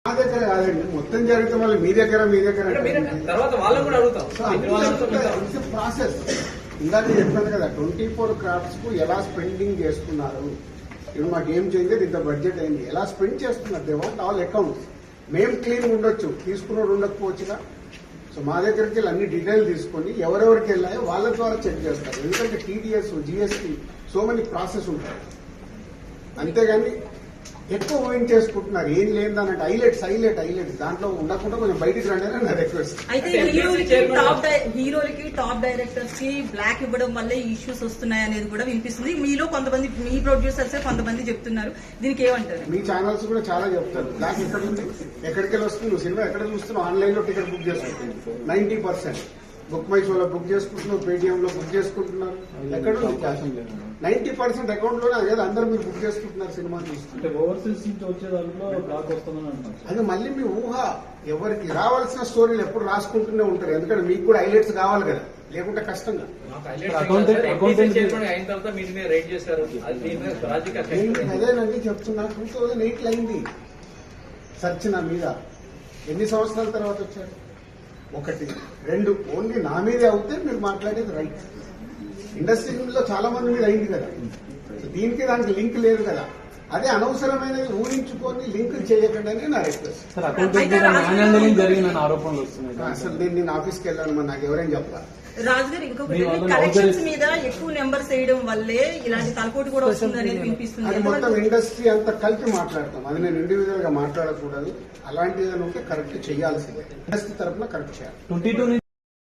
మా దగ్గర కాదండి, మొత్తం జరిగితే మళ్ళీ మీ దగ్గర తర్వాత వాళ్ళని కూడా అడుగుతాం. ప్రాసెస్ ఇందాక చెప్పాను కదా, 24 క్రాఫ్ట్స్ కు ఎలా స్పెండింగ్ చేస్తున్నారు, ఇప్పుడు మాకు ఏం చేయలేదు, ఇంత బడ్జెట్ అయింది, ఎలా స్పెండ్ చేస్తున్నారు, దే వాంట్ ఆల్ అకౌంట్స్. మేము క్లీన్ ఉండొచ్చు, తీసుకున్నోడు ఉండకపోవచ్చుగా. సో మా దగ్గరికి వెళ్ళి అన్ని డీటెయిల్ తీసుకొని ఎవరెవరికి వెళ్ళాయో వాళ్ళ ద్వారా చెక్ చేస్తారు. ఎందుకంటే TDS, GST, so many process ఉంటాయి. అంతేగాని ఎక్కువ ఊహించేసుకుంటున్నారు, ఏం లేదన్నట్టు హైలైట్స్ దాంట్లో ఉండకుండా కొంచెం బయటికి రండి అని నా రిక్వెస్ట్. అయితే హీరోలకి టాప్ డైరెక్టర్స్ కి బ్లాక్ ఇవ్వడం వల్ల ఇష్యూస్ వస్తున్నాయి అనేది కూడా వినిపిస్తుంది. మీలో కొంతమంది, మీ ప్రొడ్యూసర్స్ కొంతమంది చెప్తున్నారు, దీనికి ఏమంటారు? మీ ఛానల్స్ కూడా చాలా చెప్తారు, బ్లాక్ ఎక్కడ ఉంది, ఎక్కడికి వెళ్ళి వస్తుంది, నువ్వు సినిమా ఎక్కడ చూస్తున్నావు, ఆన్లైన్ లో టికెట్ బుక్ చేసుకుంటున్నావు, 90% బుక్ మై షోలో బుక్ చేసుకుంటున్నావు, పేటిఎం లో బుక్ చేసుకుంటున్నారు, ఎక్కడ 90% అకౌంట్ లోనే అదే అందరూ మీరు బుక్ చేసుకుంటున్నారు సినిమా చూస్తుంటే. ఓవర్సీస్ నుంచి వచ్చే దాంట్లో బ్లాక్ వస్తుందని అంటారు. అది మళ్ళీ మీ ఊహ. ఎవరికి రావాల్సిన స్టోరీలు ఎప్పుడు రాసుకుంటూనే ఉంటారు, ఎందుకంటే మీకు కూడా హైలైట్స్ కావాలి కదా, లేకుంటే కష్టంగా. అదేనండి చెప్తున్నా, 2008 అయింది సెర్చ్ నా మీద. ఎన్ని సంవత్సరాల తర్వాత వచ్చారు? 1, 2 ఓన్లీ నా మీదే అవుతే మీరు మాట్లాడేది రైట్. ఇండస్ట్రీలో చాలా మంది మీద అయింది కదా, దీనికి దానికి లింక్ లేదు కదా. అదే అనవసరమైనది ఊహించుకొని లింక్ చేయకండి అని నా రిక్వెస్ట్. అసలు నేను ఆఫీస్కి వెళ్ళాను, మరి నాకు ఎవరైనా చెప్పాలి. రాజు గారు ఇంకొకటి, కలెక్షన్స్ మీద ఎక్కువ నెంబర్స్ వేయడం వల్లే ఇలాంటి తలపోటు కూడా వస్తుంది అనేది వినిపిస్తుంది. అది మొత్తం ఇండస్ట్రీ అంతా కలిపి మాట్లాడతాం, అది నేను ఇండివిజువల్ గా మాట్లాడకూడదు. అలాంటి ఏదైనా ఉంటే కరెక్ట్ చేయాల్సిందే, ఇండస్ట్రీ తరఫున కరెక్ట్ చేయాలి.